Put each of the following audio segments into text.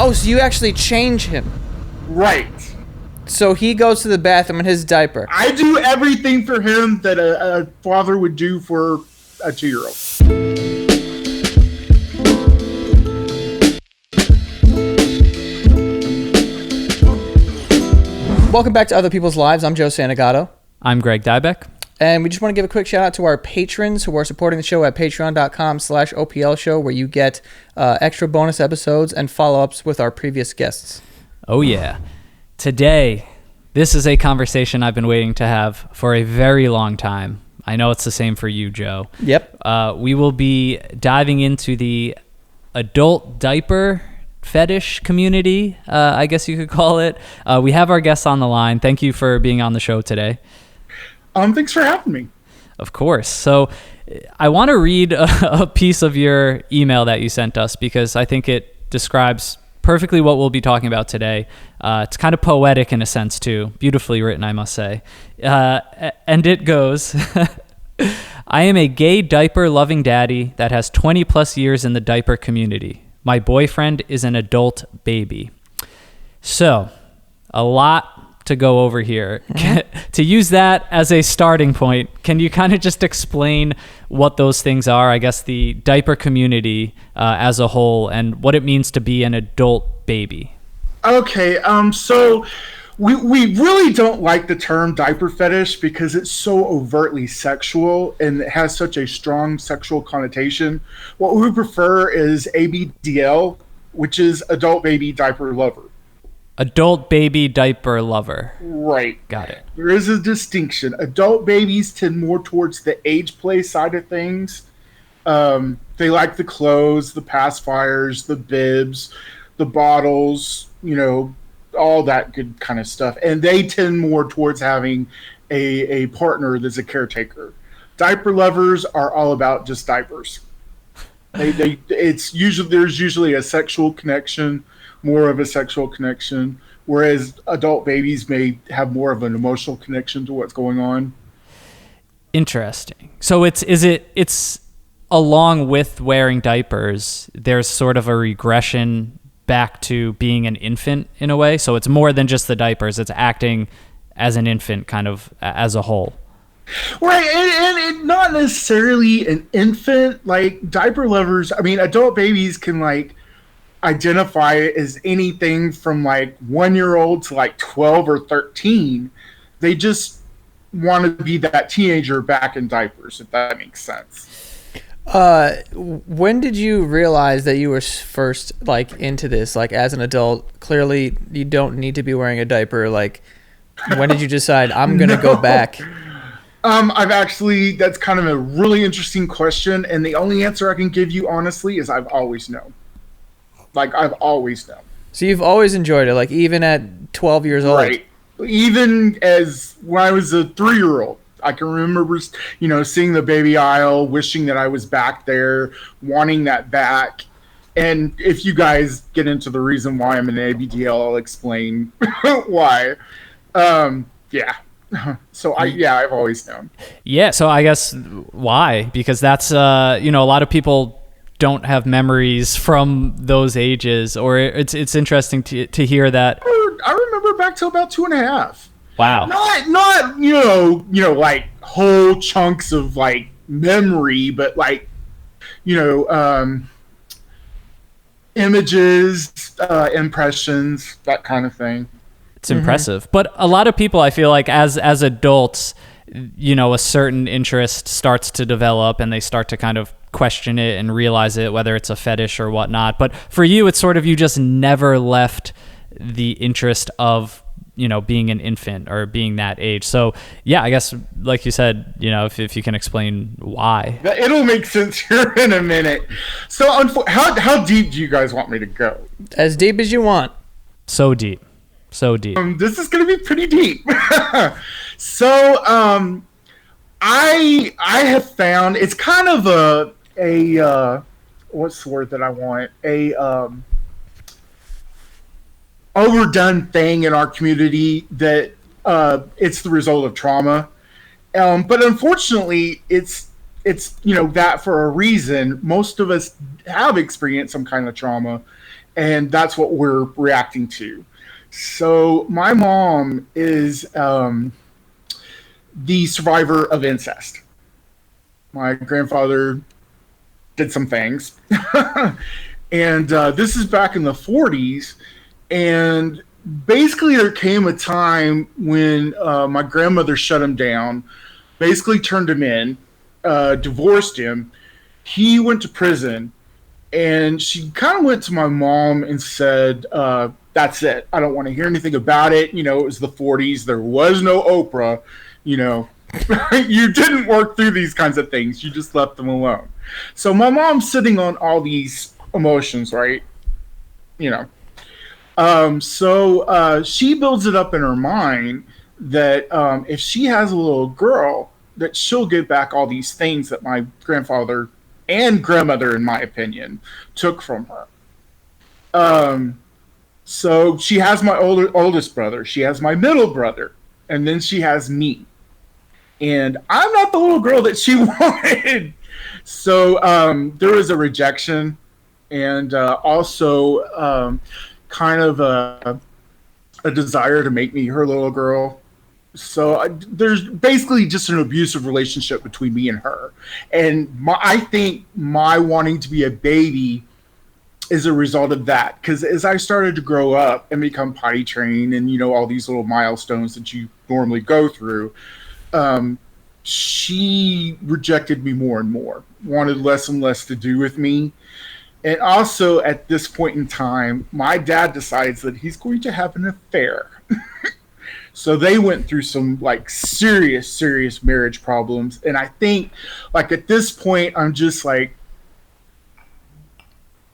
Oh, so you actually change him. Right. So he goes to the bathroom in his diaper. I do everything for him that a father would do for a 2-year-old. Welcome back to Other People's Lives. I'm Joe Santagato. I'm Greg Dybec. And we just want to give a quick shout out to our patrons who are supporting the show at patreon.com/OPL show, where you get extra bonus episodes and follow-ups with our previous guests. Oh, yeah. Today, this is a conversation I've been waiting to have for a very long time. I know it's the same for you, Joe. Yep. We will be diving into the adult diaper fetish community, I guess you could call it. We have our guests on the line. Thank you for being on the show today. Thanks for having me. Of course. So I want to read a piece of your email that you sent us because I think it describes perfectly what we'll be talking about today. It's kind of poetic in a sense too. Beautifully written, I must say. And it goes, I am a gay diaper-loving daddy that has 20 plus years in the diaper community. My boyfriend is an adult baby. So, a lot to go over here. To use that as a starting point, can you kind of just explain what those things are? I guess the diaper community as a whole and what it means to be an adult baby. Okay, so we really don't like the term diaper fetish because it's so overtly sexual and it has such a strong sexual connotation. What we prefer is ABDL, which is adult baby diaper lover. Adult baby diaper lover. Right. Got it. There is a distinction. Adult babies tend more towards the age play side of things. They like the clothes, the pacifiers, the bibs, the bottles, all that good kind of stuff. And they tend more towards having a partner that's a caretaker. Diaper lovers are all about just diapers. There's usually a sexual connection, more of a sexual connection, whereas adult babies may have more of an emotional connection to what's going on. Interesting. So it's along with wearing diapers, there's sort of a regression back to being an infant in a way. So it's more than just the diapers. It's acting as an infant kind of as a whole. Right. And not necessarily an infant. Like diaper lovers, adult babies can identify it as anything from 1-year-old to 12 or 13. They just want to be that teenager back in diapers, if that makes sense. When did you realize that you were first into this? As an adult, clearly you don't need to be wearing a diaper. When did you decide I'm gonna go back? That's kind of a really interesting question, and the only answer I can give you honestly is I've always known. I've always known. So you've always enjoyed it, even at 12 years old. Right. Even as when I was a 3-year-old. I can remember, seeing the baby aisle, wishing that I was back there, wanting that back. And if you guys get into the reason why I'm an ABDL, I'll explain why. Yeah. So I've always known. Yeah. So I guess why? Because that's, a lot of people don't have memories from those ages, or it's interesting to hear that. I remember back to about 2.5. Wow. Not whole chunks of memory, but images, impressions, that kind of thing. It's impressive. But a lot of people, I feel like as adults, a certain interest starts to develop and they start to kind of question it and realize it, whether it's a fetish or whatnot. But for you, it's sort of, you just never left the interest of being an infant or being that age. So yeah, I guess like you said, if you can explain why. It'll make sense here in a minute. So how deep do you guys want me to go? As deep as you want. So deep. This is going to be pretty deep. So I have found it's kind of a what's the word that I want? Overdone thing in our community that it's the result of trauma. But unfortunately, it's that for a reason. Most of us have experienced some kind of trauma. and that's what we're reacting to. So my mom is the survivor of incest. My grandfather did some things, and this is back in the 40s, and basically there came a time when my grandmother shut him down, basically turned him in, divorced him. He went to prison, and she kind of went to my mom and said, that's it. I don't want to hear anything about it. You know, it was the 40s. There was no Oprah. You know, you didn't work through these kinds of things. You just left them alone. So my mom's sitting on all these emotions, right? You know. So she builds it up in her mind that if she has a little girl, that she'll give back all these things that my grandfather and grandmother, in my opinion, took from her. So she has my oldest brother, she has my middle brother, and then she has me. And I'm not the little girl that she wanted. So there was a rejection, and also kind of a desire to make me her little girl. So there's basically just an abusive relationship between me and her. And I think my wanting to be a baby is a result of that. Because as I started to grow up and become potty trained and, you know, all these little milestones that you normally go through, she rejected me more and more, wanted less and less to do with me. And also at this point in time, my dad decides that he's going to have an affair. So they went through some like serious marriage problems. And I think like at this point, I'm just like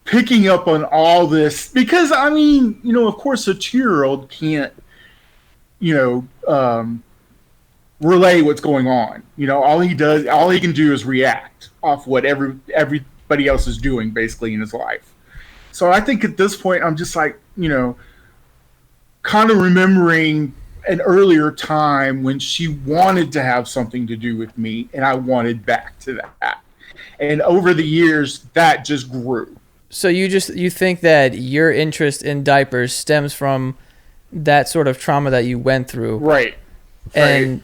picking up on all this because I mean, you know, of course a 2-year-old can't, you know, relay what's going on. You know, all he can do is react off what everybody else is doing basically in his life. So I think at this point, I'm just like, you know, kind of remembering an earlier time when she wanted to have something to do with me and I wanted back to that. And over the years, that just grew. So you think that your interest in diapers stems from that sort of trauma that you went through. Right. And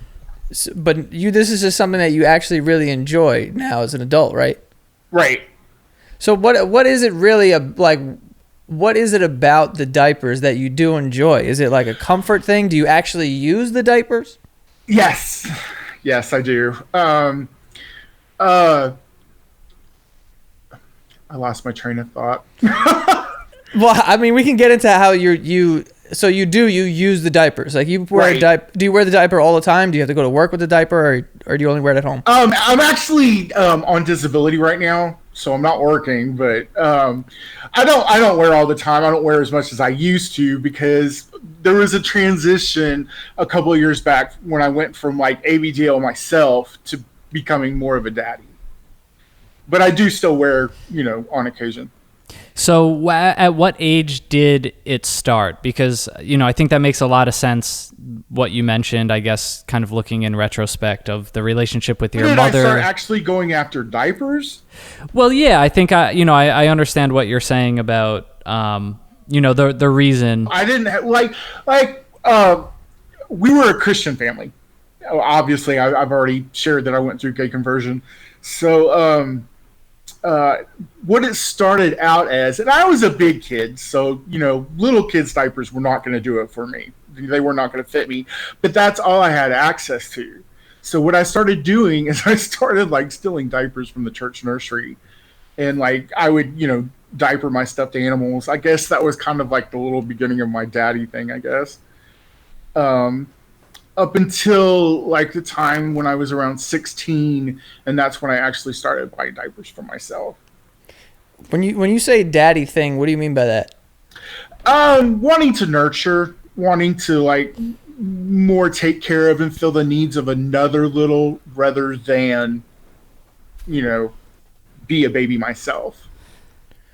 but this is just something that you actually really enjoy now as an adult, right? Right. So what is it really like? What is it about the diapers that you do enjoy? Is it like a comfort thing? Do you actually use the diapers? Yes, I do. I lost my train of thought. Well, I mean, we can get into how you use the diapers. Like you wear a diaper. Do you wear the diaper all the time? Do you have to go to work with the diaper, or do you only wear it at home? I'm actually on disability right now, so I'm not working. But I don't wear all the time. I don't wear as much as I used to because there was a transition a couple of years back when I went from like ABDL myself to becoming more of a daddy. But I do still wear, you know, on occasion. So at what age did it start? Because, you know, I think that makes a lot of sense, what you mentioned, I guess, kind of looking in retrospect of the relationship with your mother. Did I start actually going after diapers? Well, yeah, I think, I understand what you're saying about, you know, the reason. I didn't have, we were a Christian family. Obviously, I've already shared that I went through gay conversion. So, what it started out as, and I was a big kid, so, you know, little kids' diapers were not going to do it for me. They were not going to fit me, but that's all I had access to. So what I started doing is I started like stealing diapers from the church nursery, and like I would, you know, diaper my stuffed animals. I guess that was kind of like the little beginning of my daddy thing, I guess. Up until like the time when I was around 16, and that's when I actually started buying diapers for myself. When you say daddy thing, what do you mean by that? Wanting to nurture, wanting to like more take care of and fill the needs of another little rather than, you know, be a baby myself.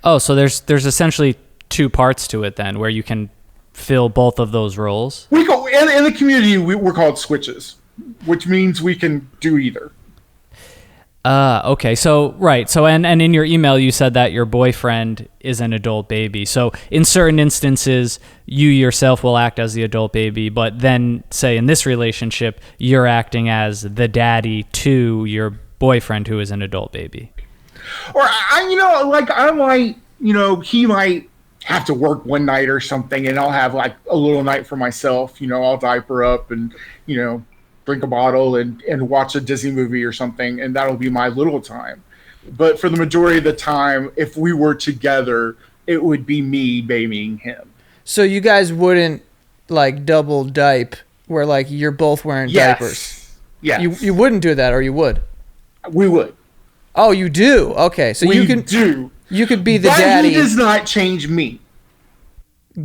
Oh, so there's essentially two parts to it then, where you can fill both of those roles. We go in the community. We're called switches, which means we can do either. Okay. So, right. So, and in your email, you said that your boyfriend is an adult baby. So in certain instances, you yourself will act as the adult baby, but then say in this relationship, you're acting as the daddy to your boyfriend who is an adult baby. Or I might, he might have to work one night or something, and I'll have like a little night for myself. I'll diaper up and drink a bottle and watch a Disney movie or something, and that'll be my little time. But for the majority of the time, if we were together, it would be me babying him. So you guys wouldn't like double diaper where like you're both wearing diapers? Yes. You wouldn't do that, or you would? We would. Oh, you do? Okay, so you could be the daddy. But he does not change me.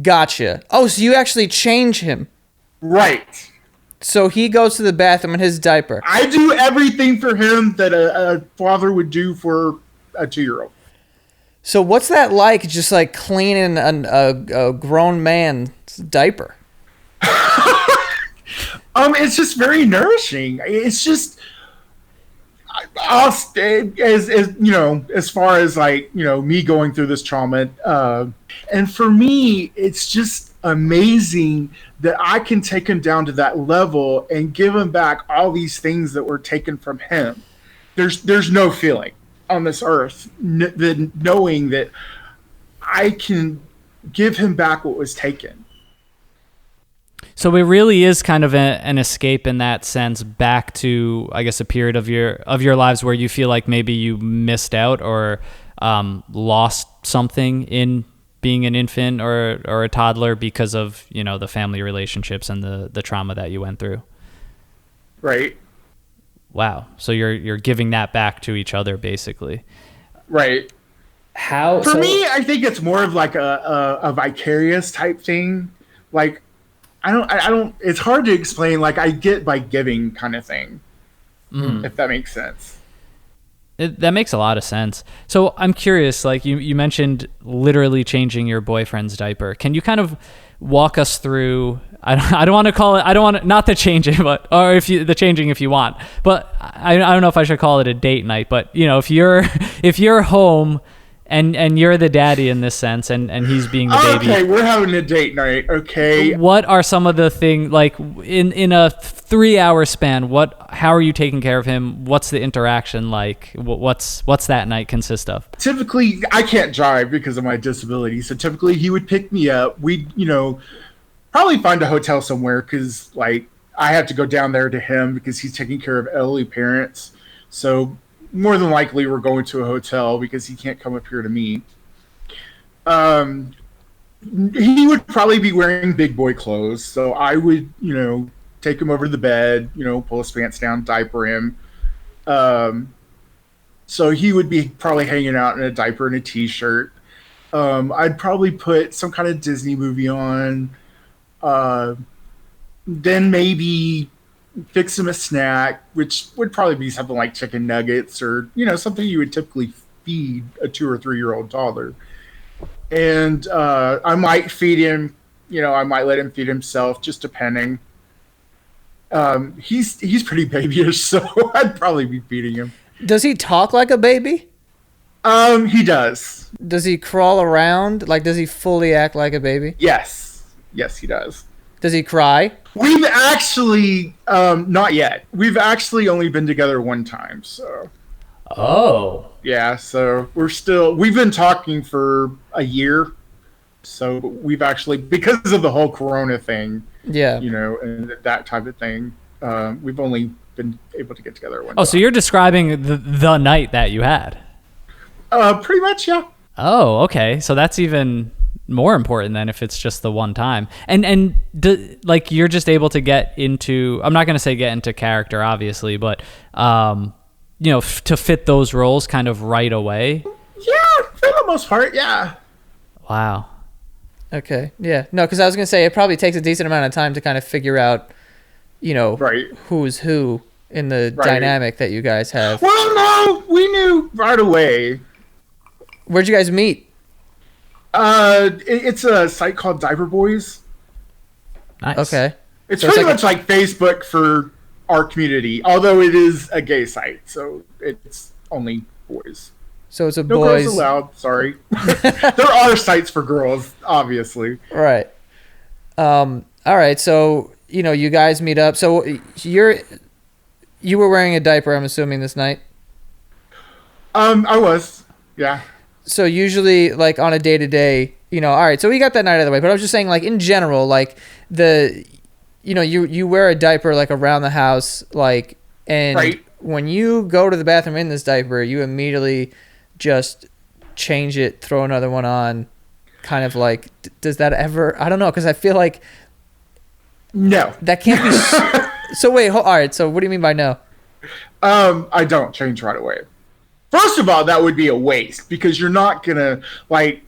Gotcha. Oh, so you actually change him. Right. So he goes to the bathroom in his diaper. I do everything for him that a father would do for a 2-year-old. So what's that like, just like cleaning a grown man's diaper? It's just very nourishing. It's just... I'll stay as far as like me going through this trauma, and for me it's just amazing that I can take him down to that level and give him back all these things that were taken from him. There's no feeling on this earth knowing that I can give him back what was taken. So it really is kind of an escape in that sense back to, I guess, a period of your lives where you feel like maybe you missed out or lost something in being an infant or a toddler because of the family relationships and the trauma that you went through. Right. Wow. So you're giving that back to each other, basically. Right. For me, I think it's more of like a vicarious type thing. Like, I don't, it's hard to explain. Like, I get by giving kind of thing, if that makes sense. That makes a lot of sense. So I'm curious, like you mentioned literally changing your boyfriend's diaper. Can you kind of walk us through, I don't want to call it, not the changing, but, or the changing if you want, but I don't know if I should call it a date night, but if you're home and you're the daddy in this sense, and he's being the baby. Okay, we're having a date night. Okay. What are some of the things, like in a 3-hour span? How are you taking care of him? What's the interaction like? What's that night consist of? Typically, I can't drive because of my disability. So typically, he would pick me up. We'd probably find a hotel somewhere because like I have to go down there to him because he's taking care of elderly parents. So more than likely we're going to a hotel because he can't come up here to me. He would probably be wearing big boy clothes, so I would take him over to the bed, pull his pants down, diaper him. So he would be probably hanging out in a diaper and a t-shirt. I'd probably put some kind of Disney movie on, then maybe fix him a snack, which would probably be something like chicken nuggets or something you would typically feed a 2 or 3-year-old toddler. And I might feed him, I might let him feed himself, just depending. He's pretty babyish, so I'd probably be feeding him. Does he talk like a baby? He does. Does he crawl around? Like, does he fully act like a baby? Yes, he does. Does he cry? We've actually, not yet. We've actually only been together one time, so. Oh. Yeah, so we've been talking for a year, so we've actually, because of the whole Corona thing, yeah, and that type of thing, we've only been able to get together one time. Oh, so you're describing the night that you had? Pretty much, yeah. Oh, okay. So that's even more important than if it's just the one time. And like you're just able to get into, I'm not going to say get into character, obviously, but to fit those roles kind of right away. Yeah, for the most part, yeah. Wow. Okay. Yeah. No, because I was going to say it probably takes a decent amount of time to kind of figure out, right, who's who in the dynamic that you guys have. Well, no, we knew right away. Where'd you guys meet? It's a site called Diaper Boys. Nice. Okay. It's pretty much like Facebook for our community, although it is a gay site, so it's only boys. So it's a No boys. girls allowed. Sorry. There are sites for girls, obviously. Right. All right. So you guys meet up. So you were wearing a diaper, I'm assuming, this night. I was. Yeah. So usually, like on a day to day, all right. So we got that night out of the way. But I was just saying, like in general, like you wear a diaper like around the house, like, and Right. when you go to the bathroom in this diaper, you immediately just change it, throw another one on. Kind of like, does that ever? I don't know, because I feel like No. that can't be. So wait, all right. So what do you mean by no? I don't change right away. First of all, that would be a waste because you're not gonna like.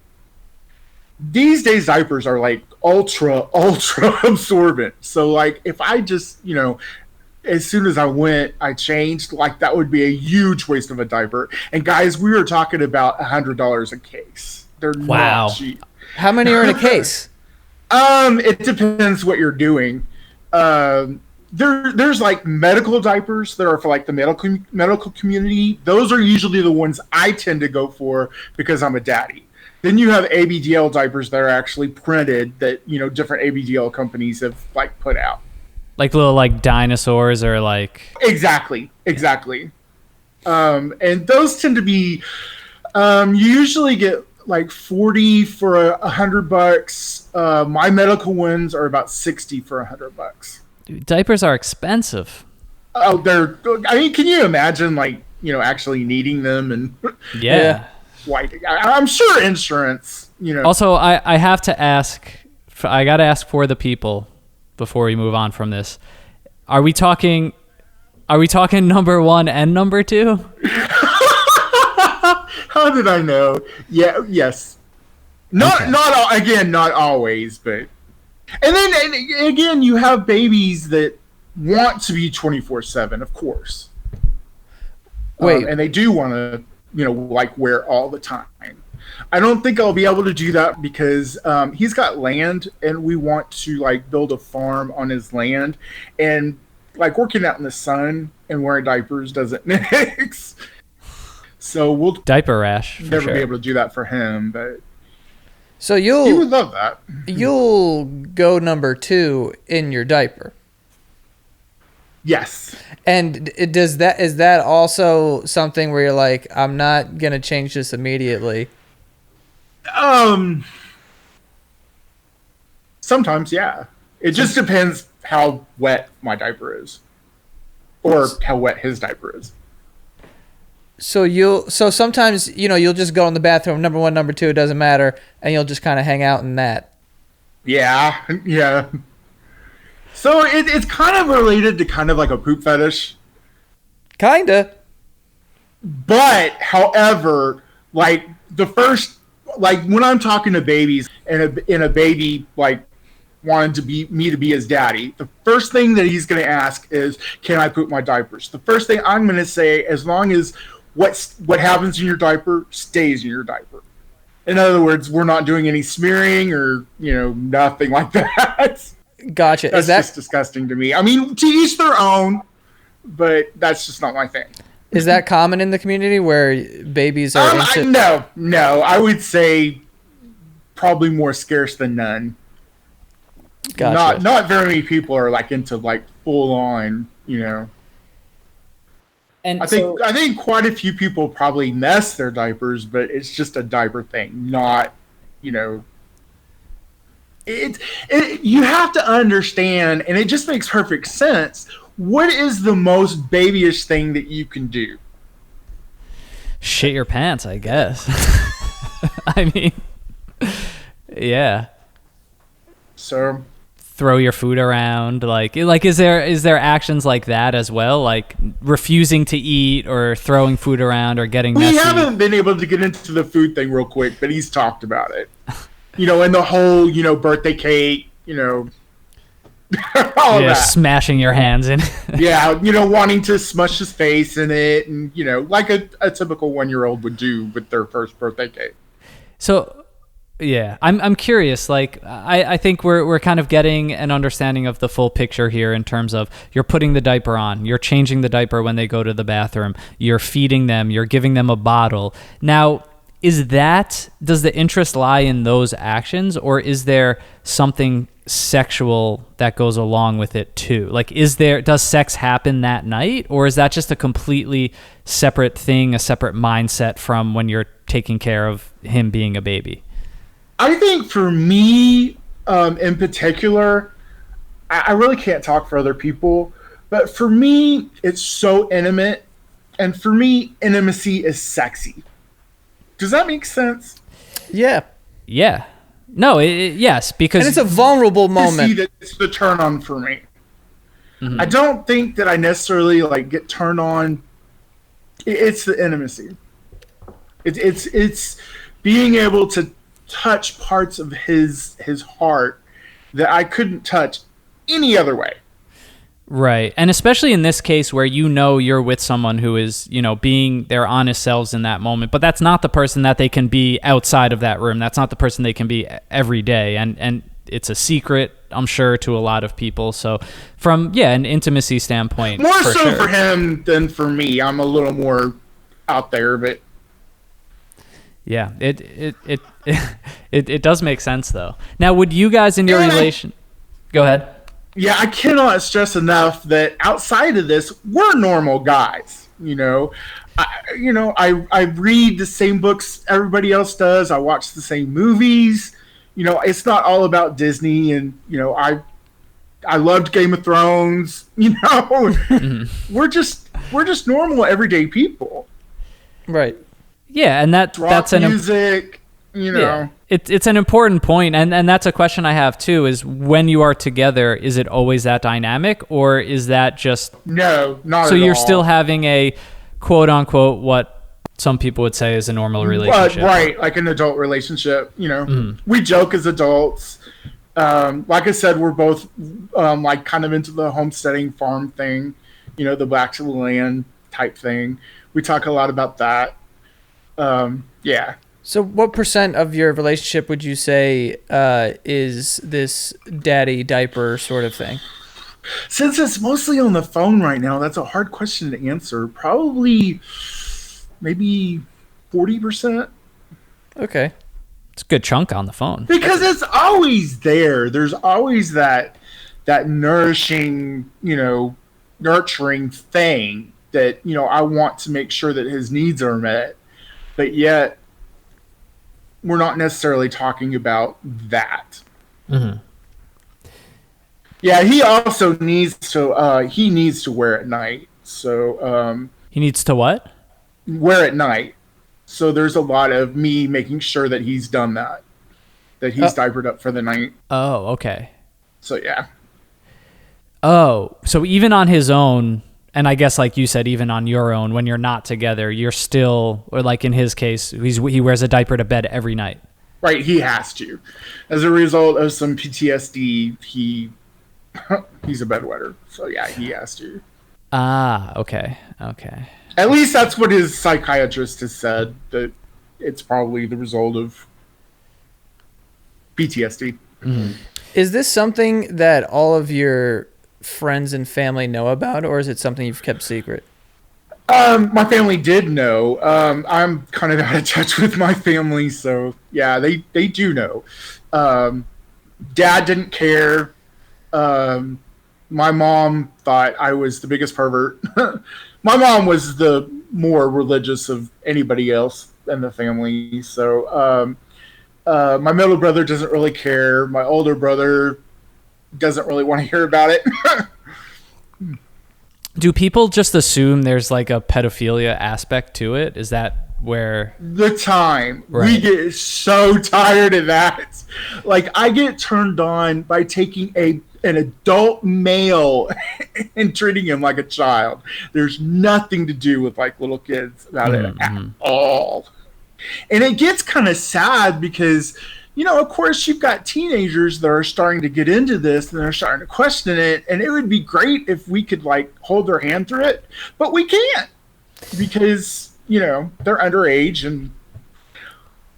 These days, diapers are like ultra absorbent. So like, if I just as soon as I went, I changed. Like that would be a huge waste of a diaper. And guys, we were talking about $100 a case. They're Wow. not cheap. How many are in a case? It depends what you're doing. There's like medical diapers that are for like the medical community. Those are usually the ones I tend to go for because I'm a daddy. Then you have ABDL diapers that are actually printed that different ABDL companies have like put out. Like little like dinosaurs or like. Exactly. And those tend to be. You usually get like 40 for $100. My medical ones are about 60 for $100. Dude, diapers are expensive. Oh, I mean, can you imagine like actually needing them and Yeah. like I'm sure insurance. Also, I have to ask. I got to ask for the people before we move on from this. Are we talking number 1 and number 2? How did I know? Yeah. Yes. Not always, but. And then again, you have babies that want to be 24/7, of course. Wait. And they do want to, like wear all the time. I don't think I'll be able to do that because he's got land, and we want to like build a farm on his land, and like working out in the sun and wearing diapers doesn't mix. So we'll Diaper rash. For never sure. be able to do that for him, but. So He would love that. you'll go number 2 in your diaper. Yes. And is that also something where you're like, I'm not gonna change this immediately? Sometimes, yeah. It just depends how wet my diaper is, or how wet his diaper is. So sometimes you'll just go in the bathroom, number 1, number 2, it doesn't matter, and you'll just kind of hang out in that. Yeah. So it's kind of related to kind of like a poop fetish. Kinda. But, however, like the first, like when I'm talking to babies and a baby like wanted to be me to be his daddy, the first thing that he's going to ask is, "Can I poop my diapers?" The first thing I'm going to say, as long as what happens in your diaper stays in your diaper. In other words, we're not doing any smearing or nothing like that. Gotcha. That's just disgusting to me. I mean, to each their own, but that's just not my thing. Is that common in the community where babies are into? No. I would say probably more scarce than none. Gotcha. Not very many people are like into like full on. And I think quite a few people probably mess their diapers, but it's just a diaper thing, not you have to understand, and it just makes perfect sense. What is the most babyish thing that you can do? Shit your pants, I guess. I mean, yeah. So Throw your food around, like is there actions like that as well, like refusing to eat or throwing food around or getting messy? we haven't been able to get into the food thing real quick, but he's talked about it. And the whole birthday cake, all yeah, that. smashing your hands in. Yeah, wanting to smush his face in it, and like a typical 1-year-old would do with their first birthday cake. So Yeah, I'm curious. Like, I think we're kind of getting an understanding of the full picture here in terms of you're putting the diaper on, you're changing the diaper when they go to the bathroom, you're feeding them, you're giving them a bottle. Now, does the interest lie in those actions, or is there something sexual that goes along with it too? Like, does sex happen that night, or is that just a completely separate thing, a separate mindset from when you're taking care of him being a baby? I think for me, in particular, I really can't talk for other people, but for me, it's so intimate. And for me, intimacy is sexy. Does that make sense? Yeah. Yeah. No, yes, because... And it's a vulnerable moment. That's the turn on for me. I don't think that I necessarily like get turned on. It's the intimacy. It's being able to touch parts of his heart that I couldn't touch any other way. Right. And especially in this case where you're with someone who is, being their honest selves in that moment, but that's not the person that they can be outside of that room. That's not the person they can be every day. And it's a secret, I'm sure, to a lot of people. So from, an intimacy standpoint. More so for him than for me. I'm a little more out there, but yeah, it does make sense though. Now, would you guys in your relation... Go ahead. Yeah, I cannot stress enough that outside of this, we're normal guys. I read the same books everybody else does. I watch the same movies. It's not all about Disney, and I loved Game of Thrones. We're just normal everyday people. Right. Yeah, and that's an music. Yeah. It's an important point, and that's a question I have too, is when you are together, is it always that dynamic, or is that just... No, not at all. So you're still having a quote-unquote, what some people would say is a normal relationship. Right, like an adult relationship, We joke as adults. Like I said, we're both like kind of into the homesteading farm thing, the back to the land type thing. We talk a lot about that. Yeah. So what % of your relationship would you say is this daddy diaper sort of thing? Since it's mostly on the phone right now, that's a hard question to answer. Probably maybe 40%. Okay. It's a good chunk on the phone. Because it's always there. There's always that nourishing, nurturing thing that, I want to make sure that his needs are met. But yet, we're not necessarily talking about that. Mm-hmm. Yeah, he also needs to wear at night. So he needs to what? Wear at night. So there's a lot of me making sure that he's done that he's diapered up for the night. Oh, okay. So yeah. Oh, so even on his own, and I guess like you said, even on your own, when you're not together, you're still, or like in his case, he wears a diaper to bed every night. Right, he has to. As a result of some PTSD, he's a bedwetter. So yeah, he has to. Ah, okay. At least that's what his psychiatrist has said, that it's probably the result of PTSD. Mm-hmm. Is this something that all of your friends and family know about, or is it something you've kept secret? My family did know. I'm kind of out of touch with my family, so yeah, they do know. Dad didn't care. My mom thought I was the biggest pervert. My mom was the more religious of anybody else in the family, so my middle brother doesn't really care. My older brother doesn't really want to hear about it. Do people just assume there's like a pedophilia aspect to it? Is that where... The time. Right. We get so tired of that. Like, I get turned on by taking an adult male and treating him like a child. There's nothing to do with like little kids about it at all. And it gets kind of sad because, of course, you've got teenagers that are starting to get into this and they're starting to question it. And it would be great if we could like hold their hand through it, but we can't because, they're underage. And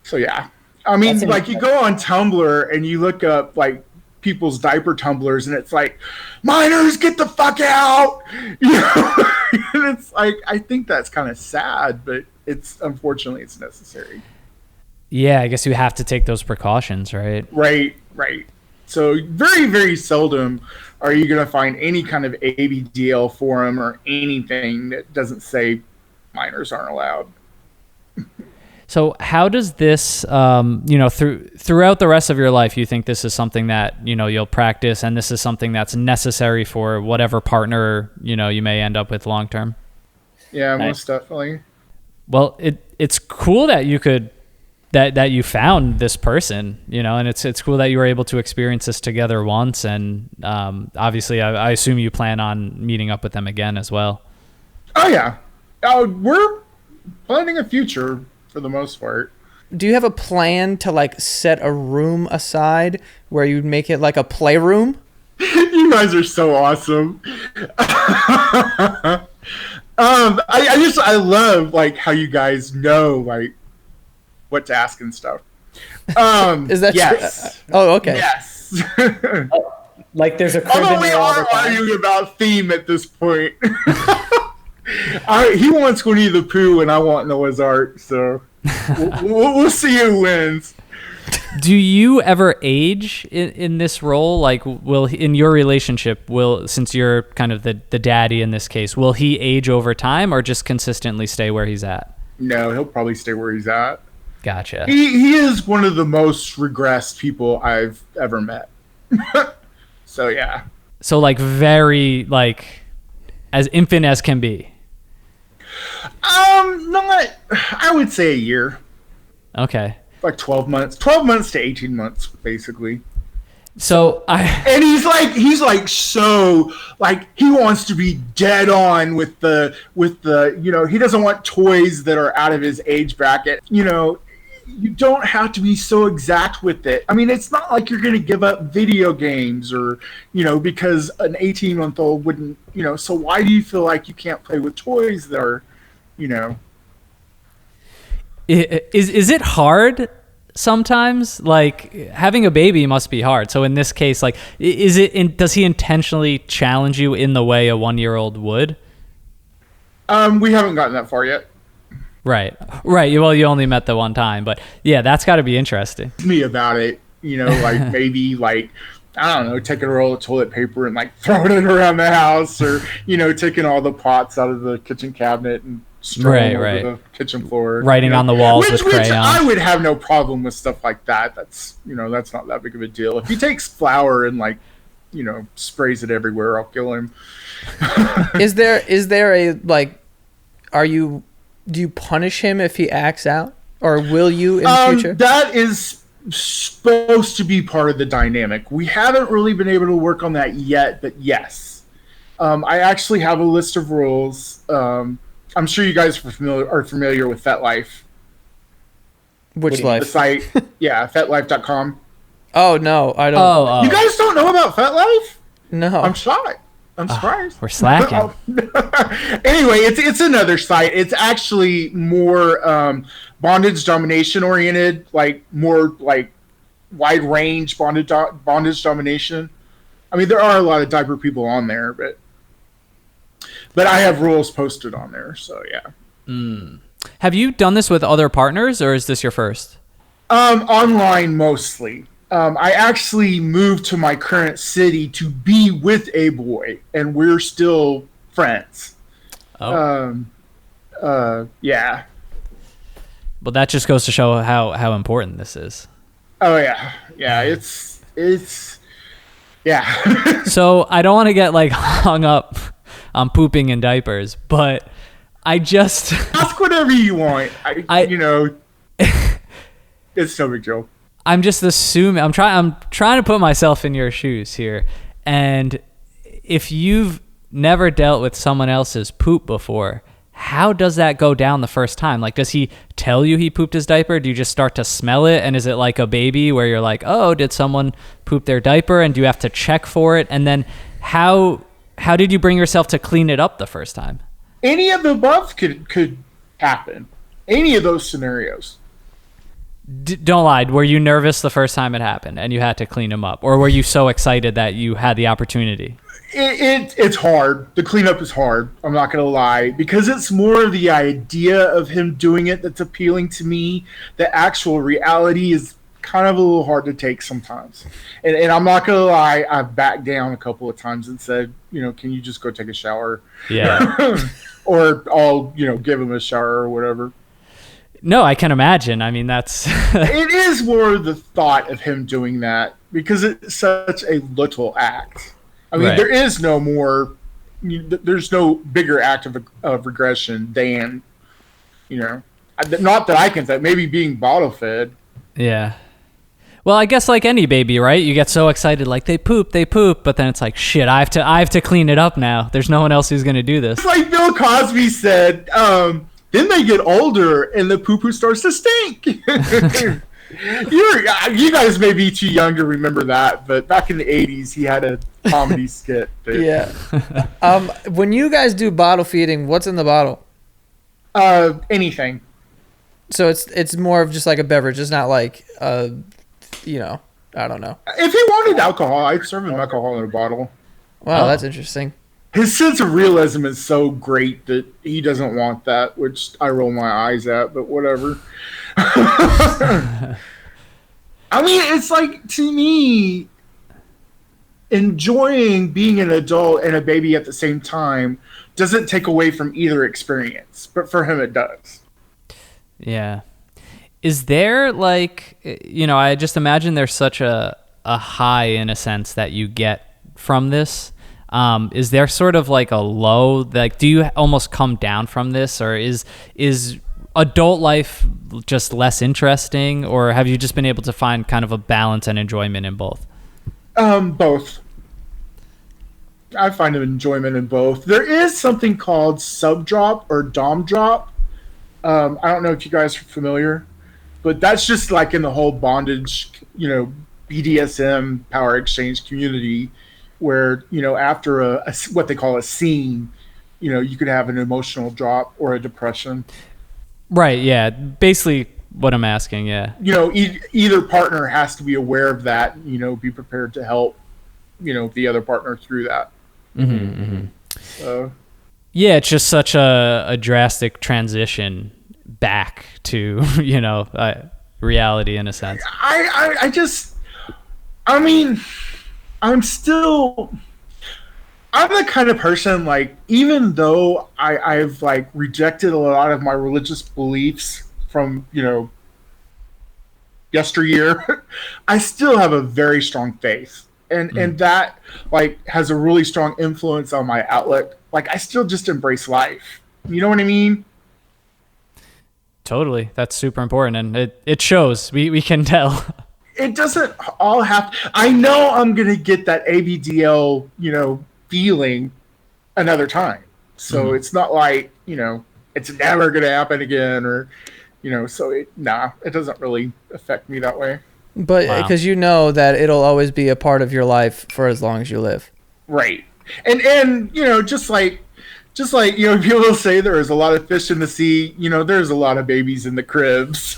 so, yeah, I mean, like you go on Tumblr and you look up like people's diaper tumblers, and it's like, minors, get the fuck out. You know, and it's like, I think that's kind of sad, but unfortunately it's necessary. Yeah, I guess you have to take those precautions, right? Right. So very, very seldom are you going to find any kind of ABDL forum or anything that doesn't say minors aren't allowed. So how does this, throughout the rest of your life, you think this is something that, you'll practice, and this is something that's necessary for whatever partner, you may end up with long term? Yeah, most definitely. Well, it's cool that you could, that you found this person, and it's cool that you were able to experience this together once. And obviously, I assume you plan on meeting up with them again as well. Oh, yeah. We're planning a future for the most part. Do you have a plan to like set a room aside where you'd make it like a playroom? You guys are so awesome. I love like how you guys know like what to ask and stuff. Is that yes? True? Oh, okay. Yes. Like there's a crib Although in we there all are the time. arguing about theme at this point. He wants Winnie the Pooh and I want Noah's Ark, so we'll see who wins. Do you ever age in this role? Like, in your relationship, since you're kind of the daddy in this case, will he age over time or just consistently stay where he's at? No, he'll probably stay where he's at. Gotcha. He is one of the most regressed people I've ever met. So yeah. So like very like as infant as can be. Not. I would say a year. Okay. Like 12 months. 12 months to 18 months, basically. So and he's like so like he wants to be dead on with the he doesn't want toys that are out of his age bracket. You don't have to be so exact with it. I mean, it's not like you're going to give up video games or, because an 18-month-old wouldn't, so why do you feel like you can't play with toys that are, Is it hard sometimes? Like having a baby must be hard. So in this case, like, does he intentionally challenge you in the way a 1-year-old would? We haven't gotten that far yet. Right. Well, you only met the one time, but yeah, that's got to be interesting. Me about it, like maybe like, I don't know, taking a roll of toilet paper and like throwing it around the house, or taking all the pots out of the kitchen cabinet and strolling over the kitchen floor, writing on the walls with crayons. I would have no problem with stuff like that. That's that's not that big of a deal. If he takes flour and like sprays it everywhere, I'll kill him. Is there a like? Do you punish him if he acts out, or will you in the future? That is supposed to be part of the dynamic. We haven't really been able to work on that yet, but yes. I actually have a list of rules. I'm sure you guys are familiar with FetLife. Which life? The site, yeah, FetLife.com. Oh, no, I don't. Oh. You guys don't know about FetLife? No. I'm shocked. I'm surprised. We're slacking. Anyway, it's another site. It's actually more bondage domination oriented, like more like wide range bondage domination. I mean, there are a lot of diaper people on there, but I have rules posted on there, so yeah. Have you done this with other partners, or is this your first? Online mostly. I actually moved to my current city to be with a boy, and we're still friends. Oh. Yeah. Well, that just goes to show how important this is. Oh yeah. Yeah, it's yeah. So I don't want to get like hung up on pooping in diapers, but I just ask whatever you want. It's no big deal. I'm just assuming I'm trying to put myself in your shoes here, and if you've never dealt with someone else's poop before, how does that go down the first time? Like, does he tell you he pooped his diaper? Do you just start to smell it? And is it like a baby where you're like, oh, did someone poop their diaper? And do you have to check for it? And then how did you bring yourself to clean it up the first time? Any of the above could happen. Any of those scenarios. Don't lie. Were you nervous the first time it happened and you had to clean him up? Or were you so excited that you had the opportunity? It's hard. The cleanup is hard. I'm not going to lie. Because it's more the idea of him doing it that's appealing to me. The actual reality is kind of a little hard to take sometimes. And I'm not going to lie. I've backed down a couple of times and said, can you just go take a shower? Yeah. Or I'll, give him a shower or whatever. No, I can imagine. I mean, that's... It is more the thought of him doing that because it's such a little act. I mean, Right. There is no more... there's no bigger act of regression than, not that I can say, maybe being bottle fed. Yeah. Well, I guess like any baby, right? You get so excited, like they poop, but then it's like, shit, I have to clean it up now. There's no one else who's going to do this. It's like Bill Cosby said, then they get older and the poo-poo starts to stink. You guys may be too young to remember that, but back in the 80s, he had a comedy skit. Yeah. When you guys do bottle feeding, what's in the bottle? Anything. So it's more of just like a beverage. It's not like, I don't know. If he wanted alcohol, I'd serve him alcohol in a bottle. Wow, that's interesting. His sense of realism is so great that he doesn't want that, which I roll my eyes at, but whatever. I mean, it's like, to me, enjoying being an adult and a baby at the same time doesn't take away from either experience, but for him it does. Yeah. Is there like, I just imagine there's such a high in a sense that you get from this. Is there sort of like a low, like, do you almost come down from this, or is adult life just less interesting, or have you just been able to find kind of a balance and enjoyment in both? Both. I find an enjoyment in both. There is something called sub drop or dom drop. I don't know if you guys are familiar, but that's just like in the whole bondage, BDSM power exchange community, where after a what they call a scene, you could have an emotional drop or a depression. Right. Yeah. Basically, what I'm asking. Yeah. Either partner has to be aware of that. Be prepared to help. The other partner through that. Mm-hmm, mm-hmm. So. Yeah, it's just such a drastic transition back to reality in a sense. I'm the kind of person, like, even though I've like rejected a lot of my religious beliefs from yesteryear, I still have a very strong faith, and that like has a really strong influence on my outlook. Like, I still just embrace life. You know what I mean? Totally. That's super important, and it shows. We can tell. It doesn't all have... I know I'm going to get that ABDL, feeling another time. So it's not like, it's never going to happen again, or, so it doesn't really affect me that way. But because you know that it'll always be a part of your life for as long as you live. Right. And just like people say there is a lot of fish in the sea, there's a lot of babies in the cribs.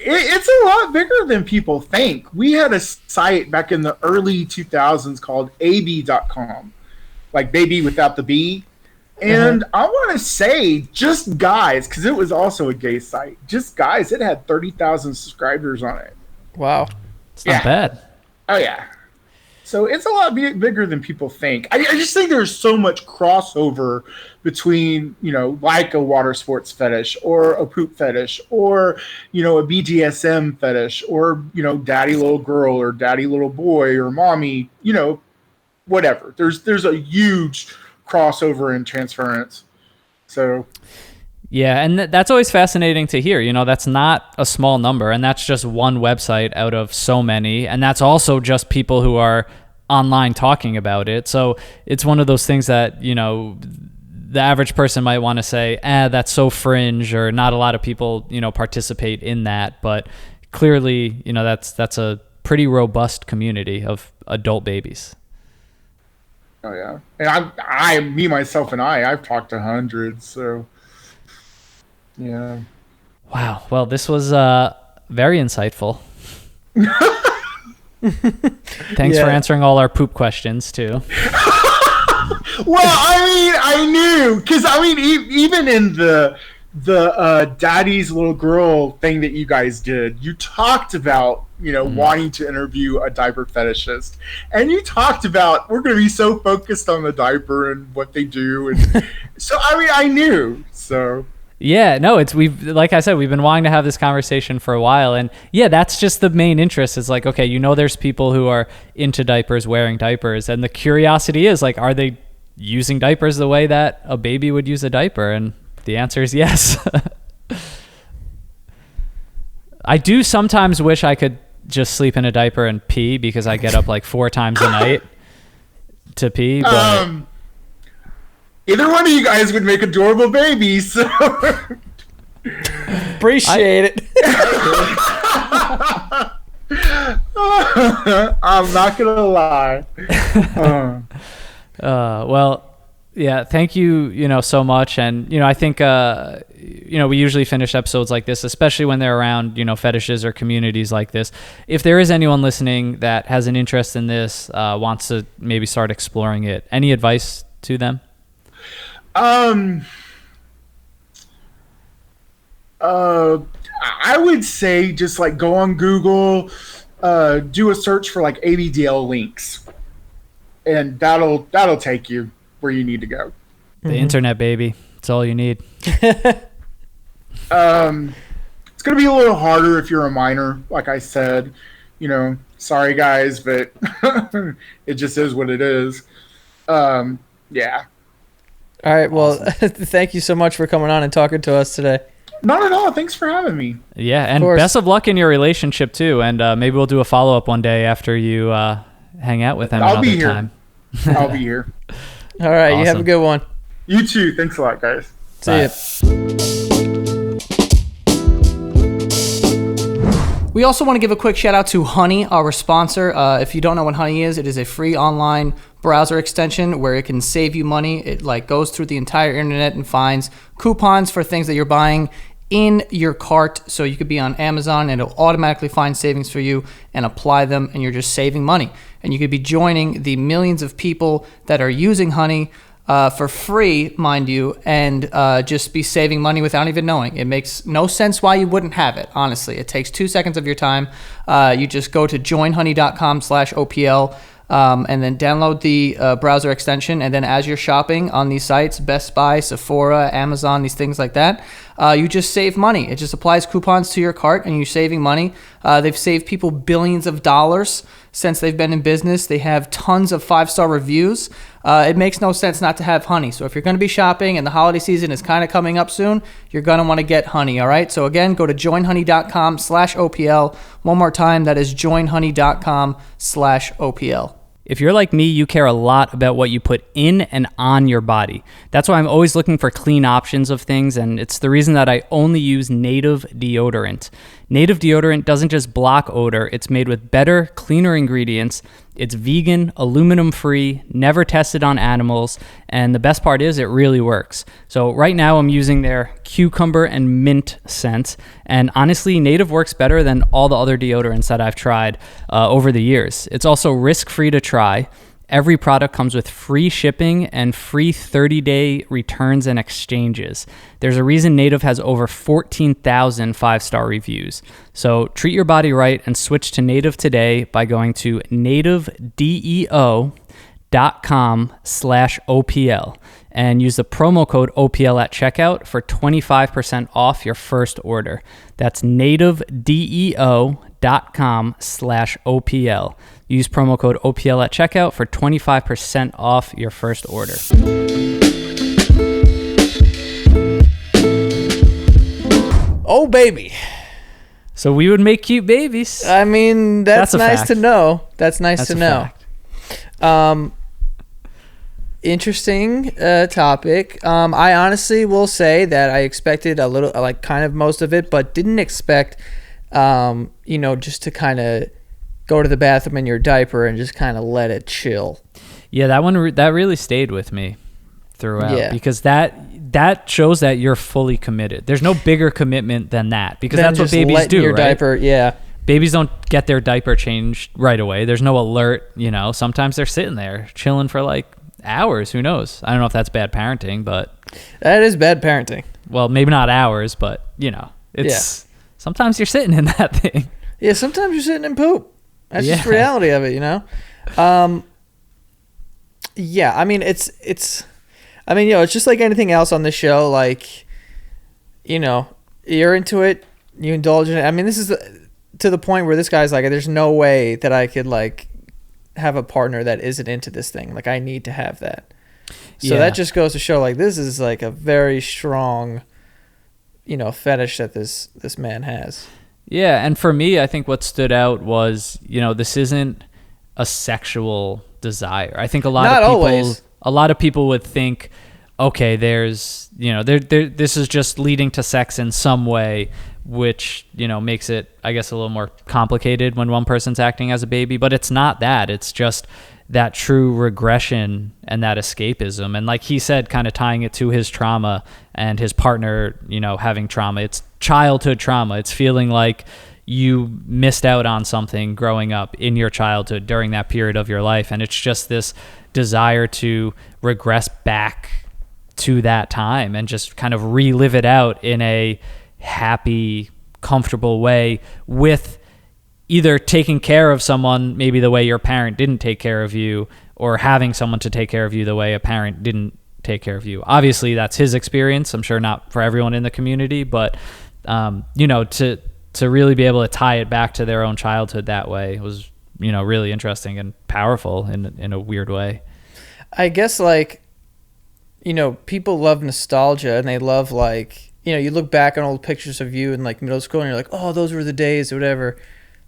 It's a lot bigger than people think. We had a site back in the early 2000s called ab.com, like baby without the B. And I want to say just guys, because it was also a gay site, just guys, it had 30,000 subscribers on it. Wow. It's not bad. Oh, yeah. So it's a lot bigger than people think. I just think there's so much crossover between, like a water sports fetish or a poop fetish or, a BDSM fetish or, daddy little girl or daddy little boy or mommy, whatever. There's a huge crossover and transference. So. Yeah, and that's always fascinating to hear. That's not a small number, and that's just one website out of so many, and that's also just people who are online talking about it. So it's one of those things that, the average person might want to say, that's so fringe, or not a lot of people, participate in that. But clearly, that's a pretty robust community of adult babies. Oh, yeah. And I've talked to hundreds, so... Yeah. Wow. Well, this was very insightful. Thanks for answering all our poop questions too. Well, I knew, because even in the daddy's little girl thing that you guys did, you talked about wanting to interview a diaper fetishist, and you talked about we're going to be so focused on the diaper and what they do, and so I knew. So yeah, no, like I said, we've been wanting to have this conversation for a while, and yeah, that's just the main interest. Is like, okay, there's people who are into diapers, wearing diapers, and the curiosity is like, are they using diapers the way that a baby would use a diaper? And the answer is yes. I do sometimes wish I could just sleep in a diaper and pee, because I get up like 4 times a night to pee. But either one of you guys would make adorable babies. So. Appreciate it. I'm not gonna lie. Well, yeah, thank you, so much. And, I think, we usually finish episodes like this, especially when they're around, fetishes or communities like this. If there is anyone listening that has an interest in this, wants to maybe start exploring it, any advice to them? I would say just like go on Google, do a search for like ABDL links, and that'll take you where you need to go. The internet, baby. It's all you need. It's going to be a little harder if you're a minor, like I said. Sorry guys, but it just is what it is. Yeah. All right. Well, thank you so much for coming on and talking to us today. Not at all. Thanks for having me. Yeah, and best of luck in your relationship too. And maybe we'll do a follow-up one day after you hang out with him I'll be here. time. I'll be here. All right. Awesome. You have a good one. You too. Thanks a lot, guys. See ya. We also want to give a quick shout out to Honey, our sponsor. If you don't know what Honey is, it is a free online browser extension where it can save you money. It goes through the entire internet and finds coupons for things that you're buying in your cart. So you could be on Amazon and it'll automatically find savings for you and apply them, and you're just saving money. And you could be joining the millions of people that are using Honey for free, mind you, and just be saving money without even knowing. It makes no sense why you wouldn't have it, honestly. It takes 2 seconds of your time. You just go to joinhoney.com/OPL and then download the browser extension. And then as you're shopping on these sites, Best Buy, Sephora, Amazon, these things like that, you just save money. It just applies coupons to your cart and you're saving money. They've saved people billions of dollars since they've been in business. They have tons of 5-star reviews. It makes no sense not to have Honey. So if you're going to be shopping and the holiday season is kind of coming up soon, you're going to want to get Honey, all right? So again, go to joinhoney.com/OPL. One more time, that is joinhoney.com/OPL. If you're like me, you care a lot about what you put in and on your body. That's why I'm always looking for clean options of things, and it's the reason that I only use Native deodorant. Native deodorant doesn't just block odor, it's made with better, cleaner ingredients. It's vegan, aluminum-free, never tested on animals, and the best part is it really works. So right now I'm using their cucumber and mint scent, and honestly, Native works better than all the other deodorants that I've tried over the years. It's also risk-free to try. Every product comes with free shipping and free 30-day returns and exchanges. There's a reason Native has over 14,000 5-star reviews. So treat your body right and switch to Native today by going to nativedeo.com/OPL and use the promo code OPL at checkout for 25% off your first order. That's nativedeo.com/OPL. Use promo code OPL at checkout for 25% off your first order. Oh, baby. So we would make cute babies. I mean, that's nice fact. to know. That's nice to know. Fact. Interesting topic. I honestly will say that I expected a little, like kind of most of it, but didn't expect, just to kind of go to the bathroom in your diaper and just kind of let it chill. Yeah, that one that really stayed with me throughout, because that that shows that you're fully committed. There's no bigger commitment than that, because Then that's what just babies letting do, your right? diaper, yeah. Babies don't get their diaper changed right away. There's no alert, Sometimes they're sitting there chilling for like hours. Who knows? I don't know if that's bad parenting, but That is bad parenting. well, maybe not hours, but it's sometimes you're sitting in that thing. Yeah, sometimes you're sitting in poop. That's just Yeah. reality of it, Yeah, I mean, it's just like anything else on this show. Like, you're into it, you indulge in it. I mean, this is to the point where this guy's like, there's no way that I could like have a partner that isn't into this thing. Like, I need to have that. So that just goes to show, like, this is like a very strong, fetish that this man has. Yeah, and for me, I think what stood out was, this isn't a sexual desire. I think a lot of people would think, okay, there's, this is just leading to sex in some way, which, makes it, I guess, a little more complicated when one person's acting as a baby, but it's not that. It's just that true regression and that escapism. And like he said, kind of tying it to his trauma and his partner, having trauma. It's childhood trauma. It's feeling like you missed out on something growing up in your childhood during that period of your life. And it's just this desire to regress back to that time and just kind of relive it out in a happy, comfortable way, with either taking care of someone maybe the way your parent didn't take care of you, or having someone to take care of you the way a parent didn't take care of you. Obviously, that's his experience. I'm sure not for everyone in the community, but to really be able to tie it back to their own childhood that way was, really interesting and powerful in a weird way. I guess, like, people love nostalgia, and they love, like, you look back on old pictures of you in like middle school and you're like, oh, those were the days or whatever.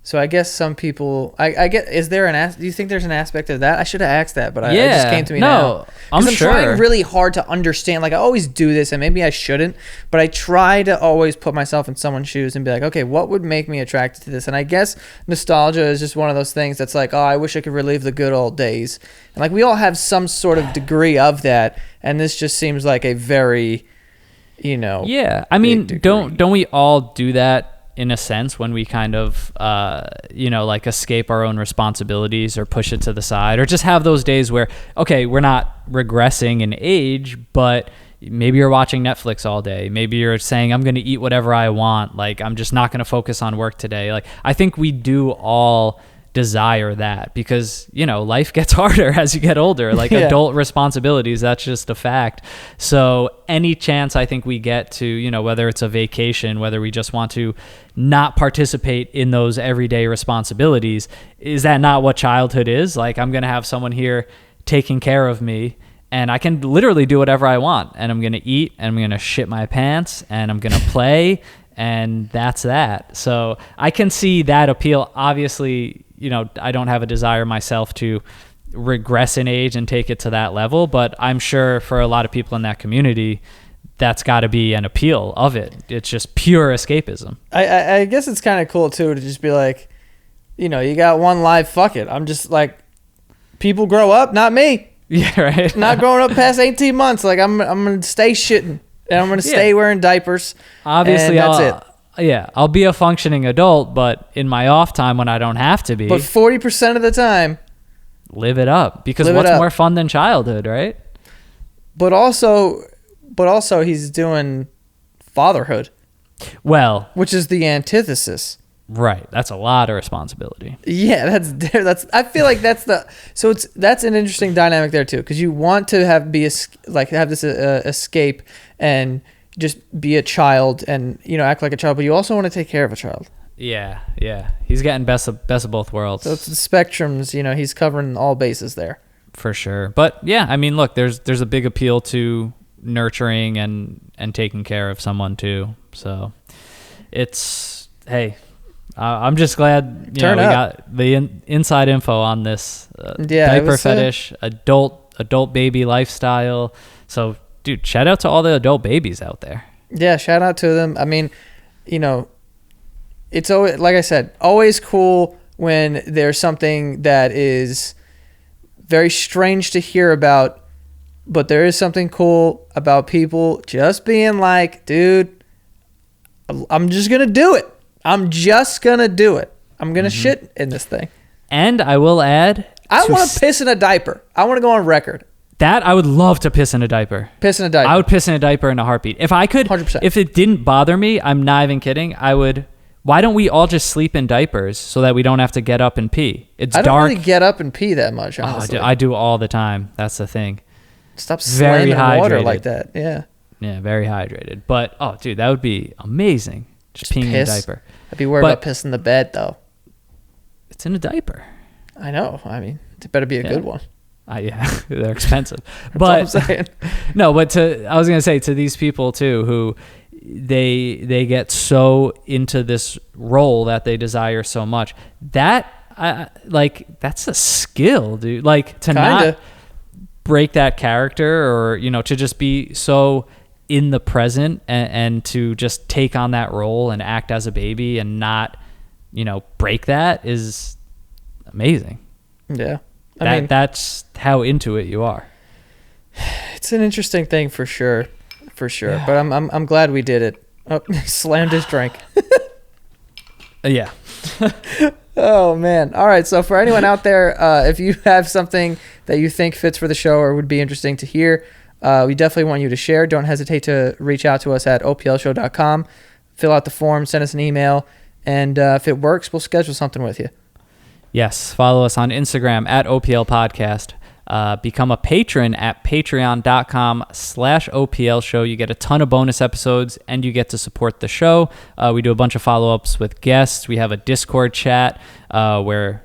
So I guess some people, I get, do you think there's an aspect of that? I should have asked that, but it just came to me now. I'm sure. trying really hard to understand. Like, I always do this, and maybe I shouldn't, but I try to always put myself in someone's shoes and be like, okay, what would make me attracted to this? And I guess nostalgia is just one of those things that's like, oh, I wish I could relive the good old days. And like, we all have some sort of degree of that, and this just seems like a very, Yeah, I mean, don't we all do that in a sense when we kind of, like escape our own responsibilities or push it to the side, or just have those days where, okay, we're not regressing in age, but maybe you're watching Netflix all day. Maybe you're saying, I'm going to eat whatever I want. Like, I'm just not going to focus on work today. Like, I think we do all desire that, because life gets harder as you get older, like adult responsibilities, that's just a fact. So any chance I think we get to, whether it's a vacation, whether we just want to not participate in those everyday responsibilities, is that not what childhood is? Like, I'm gonna have someone here taking care of me, and I can literally do whatever I want, and I'm gonna eat, and I'm gonna shit my pants, and I'm gonna play, and that's that. So I can see that appeal. Obviously, I don't have a desire myself to regress in age and take it to that level, but I'm sure for a lot of people in that community, that's got to be an appeal of it. It's just pure escapism. I guess it's kind of cool too to just be like, you got one life, fuck it. I'm just like, people grow up, not me. Yeah, right. Not growing up past 18 months. Like, I'm gonna stay shitting, and I'm gonna stay wearing diapers. Obviously, and that's it. Yeah, I'll be a functioning adult, but in my off time when I don't have to be. But 40% of the time, live it up, because what's more fun than childhood, right? But also he's doing fatherhood. Well, which is the antithesis. Right, that's a lot of responsibility. Yeah, that's. I feel like that's an interesting dynamic there too, because you want to have this escape and just be a child and act like a child, but you also want to take care of a child. Yeah. He's getting best of both worlds. So it's the spectrums. He's covering all bases there. For sure, but yeah, I mean, look, there's a big appeal to nurturing and taking care of someone too. So it's I'm just glad we got the inside info on this diaper fetish, adult baby lifestyle. So, dude, shout out to all the adult babies out there. Yeah, shout out to them. I mean, it's always, like I said, always cool when there's something that is very strange to hear about, but there is something cool about people just being like, dude, I'm just going to do it. I'm just going to do it. I'm going to shit in this thing. And I will add, I want to piss in a diaper. I want to go on record. that I would love to piss in a diaper. Piss in a diaper. I would piss in a diaper in a heartbeat. If I could, 100%. If it didn't bother me, I'm not even kidding, I would. Why don't we all just sleep in diapers so that we don't have to get up and pee? It's I don't dark. really get up and pee that much, honestly. I do all the time. That's the thing. Stop Very slamming water hydrated. like that. Yeah. Yeah, very hydrated. But, oh, dude, that would be amazing. Just peeing in a diaper. I'd be worried about pissing the bed, though. It's in a diaper. I know. I mean, it better be a good one. Yeah, they're expensive. That's all I'm saying. No, but I was going to say to these people, too, who they get so into this role that they desire so much. That's a skill, dude. Like, to not break that character, or to just be so in the present and to just take on that role and act as a baby and not break that is amazing. Yeah, I mean, that's how into it you are. It's an interesting thing for sure. Yeah. But I'm glad we did it. Oh, slammed his drink. Yeah. Oh, man. All right. So for anyone out there, if you have something that you think fits for the show or would be interesting to hear, we definitely want you to share. Don't hesitate to reach out to us at oplshow.com. Fill out the form, send us an email, and if it works, we'll schedule something with you. Yes. Follow us on Instagram at OPL Podcast. Become a patron at patreon.com/OPL show. You get a ton of bonus episodes and you get to support the show. We do a bunch of follow-ups with guests. We have a Discord chat where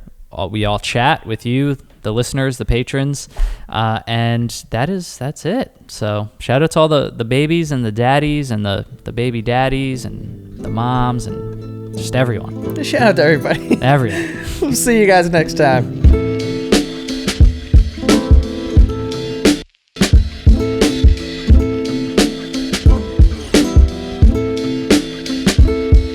we all chat with you, the listeners, the patrons, and that's it. So shout out to all the babies and the daddies and the baby daddies and the moms and just everyone. Shout out to everybody. Everyone. We'll see you guys next time.